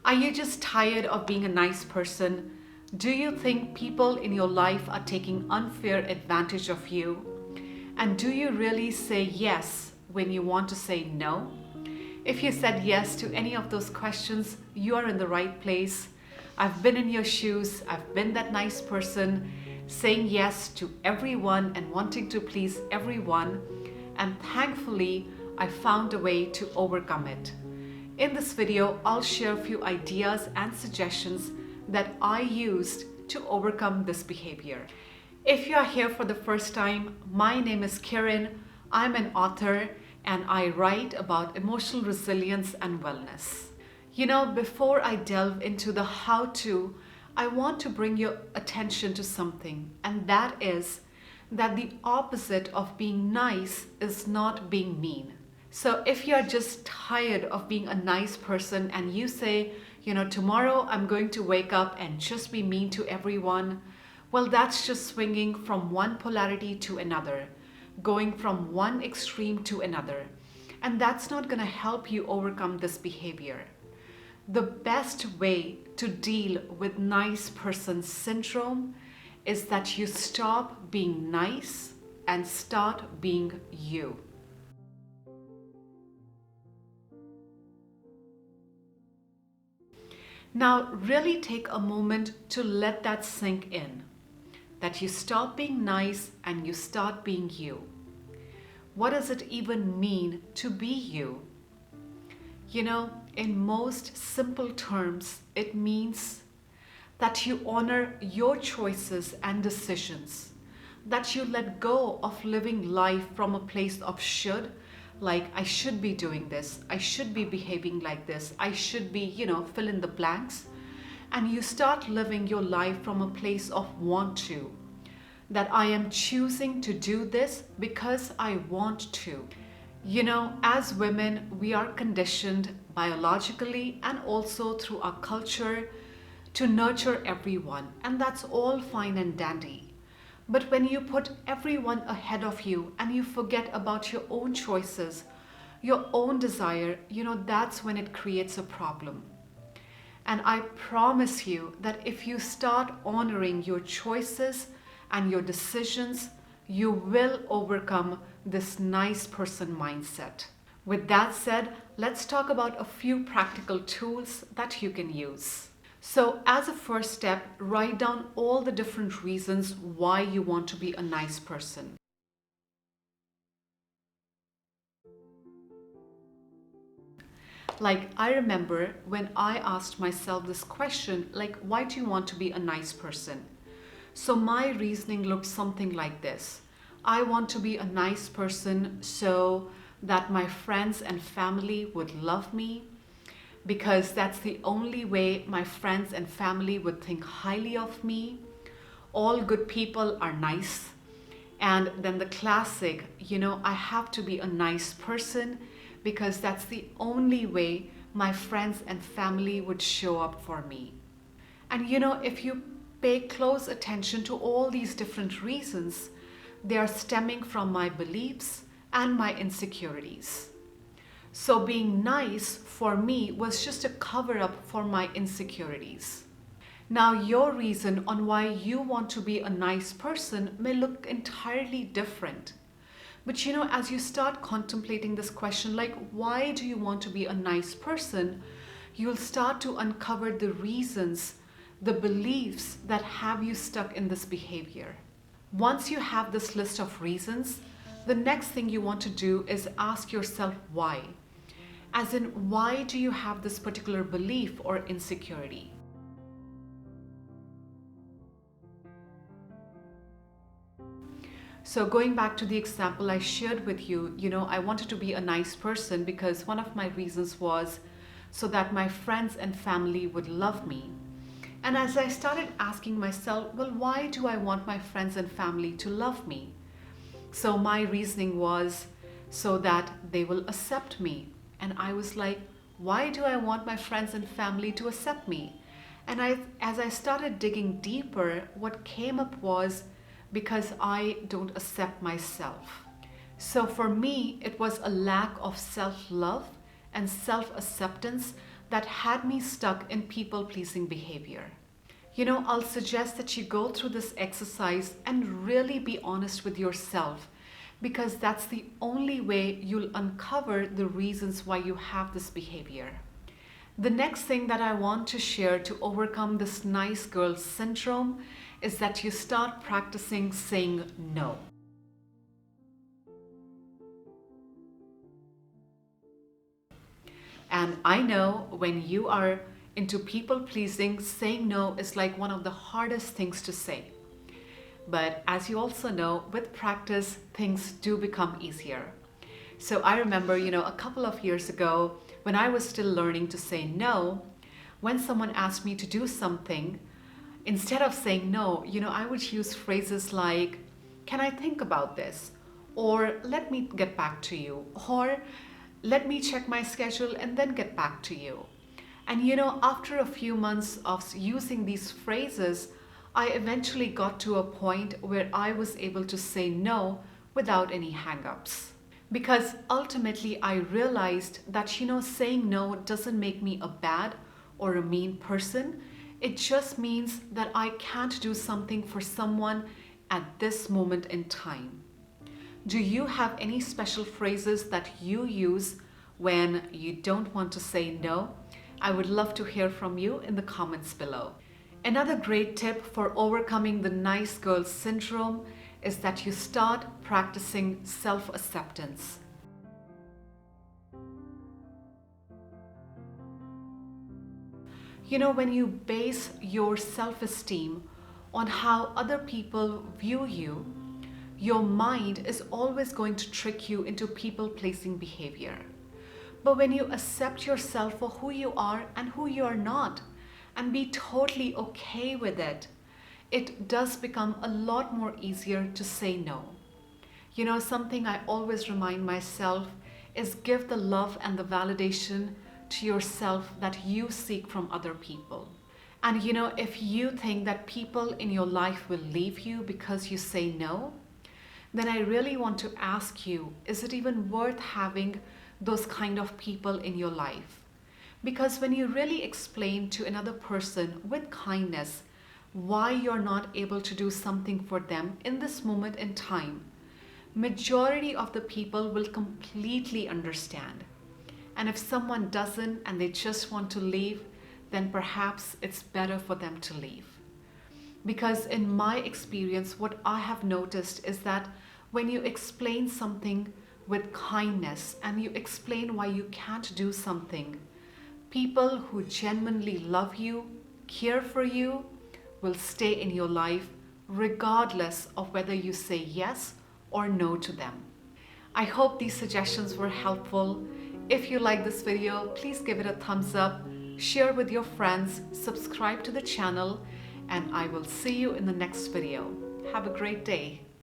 Are you just tired of being a nice person? Do you think people in your life are taking unfair advantage of you? And do you really say yes when you want to say no? If you said yes to any of those questions, you are in the right place. I've been in your shoes. I've been that nice person saying yes to everyone and wanting to please everyone. And thankfully, I found a way to overcome it. In this video, I'll share a few ideas and suggestions that I used to overcome this behavior. If you are here for the first time, my name is Kiran. I'm an author and I write about emotional resilience and wellness. Before I delve into the how-to, I want to bring your attention to something, and that is that the opposite of being nice is not being mean. So if you're just tired of being a nice person and you say, tomorrow I'm going to wake up and just be mean to everyone, well, that's just swinging from one polarity to another, going from one extreme to another. And that's not going to help you overcome this behavior. The best way to deal with nice person syndrome is that you stop being nice and start being you. Now, really take a moment to let that sink in, that you stop being nice and you start being you. What does it even mean to be you? In most simple terms, it means that you honor your choices and decisions, that you let go of living life from a place of should, like I should be doing this, I should be behaving like this, I should be, fill in the blanks. And you start living your life from a place of want to, that I am choosing to do this because I want to. As women, we are conditioned biologically and also through our culture to nurture everyone, and that's all fine and dandy. But when you put everyone ahead of you and you forget about your own choices, your own desire, that's when it creates a problem. And I promise you that if you start honoring your choices and your decisions, you will overcome this nice person mindset. With that said, let's talk about a few practical tools that you can use. So as a first step, write down all the different reasons why you want to be a nice person. Like, I remember when I asked myself this question, like, why do you want to be a nice person? So my reasoning looked something like this. I want to be a nice person so that my friends and family would love me, because that's the only way my friends and family would think highly of me. All good people are nice. And then the classic, I have to be a nice person because that's the only way my friends and family would show up for me. And if you pay close attention to all these different reasons, they are stemming from my beliefs and my insecurities. So being nice for me was just a cover-up for my insecurities. Now, your reason on why you want to be a nice person may look entirely different. But as you start contemplating this question, like, why do you want to be a nice person? You'll start to uncover the reasons, the beliefs that have you stuck in this behavior. Once you have this list of reasons, the next thing you want to do is ask yourself why. As in, why do you have this particular belief or insecurity? So going back to the example I shared with you, I wanted to be a nice person because one of my reasons was so that my friends and family would love me. And as I started asking myself, well, why do I want my friends and family to love me? So my reasoning was so that they will accept me. And I was like, why do I want my friends and family to accept me? And as I started digging deeper, what came up was because I don't accept myself. So for me, it was a lack of self-love and self-acceptance that had me stuck in people-pleasing behavior. I'll suggest that you go through this exercise and really be honest with yourself, because that's the only way you'll uncover the reasons why you have this behavior. The next thing that I want to share to overcome this nice girl syndrome is that you start practicing saying no. And I know when you are into people pleasing, saying no is like one of the hardest things to say. But as you also know, with practice, things do become easier. So I remember, a couple of years ago, when I was still learning to say no, when someone asked me to do something, instead of saying no, I would use phrases like, "Can I think about this?" Or "Let me get back to you," or "Let me check my schedule and then get back to you." And after a few months of using these phrases, I eventually got to a point where I was able to say no without any hang-ups. Because ultimately I realized that, saying no doesn't make me a bad or a mean person. It just means that I can't do something for someone at this moment in time. Do you have any special phrases that you use when you don't want to say no? I would love to hear from you in the comments below. Another great tip for overcoming the nice girl syndrome is that you start practicing self-acceptance. When you base your self-esteem on how other people view you, your mind is always going to trick you into people-pleasing behavior. But when you accept yourself for who you are and who you are not, and be totally okay with it, it does become a lot more easier to say no. Something I always remind myself is give the love and the validation to yourself that you seek from other people. And if you think that people in your life will leave you because you say no, then I really want to ask you, is it even worth having those kind of people in your life? Because when you really explain to another person with kindness why you're not able to do something for them in this moment in time, majority of the people will completely understand. And if someone doesn't and they just want to leave, then perhaps it's better for them to leave. Because in my experience, what I have noticed is that when you explain something with kindness and you explain why you can't do something, people who genuinely love you, care for you, will stay in your life regardless of whether you say yes or no to them. I hope these suggestions were helpful. If you like this video, please give it a thumbs up, share with your friends, subscribe to the channel, and I will see you in the next video. Have a great day.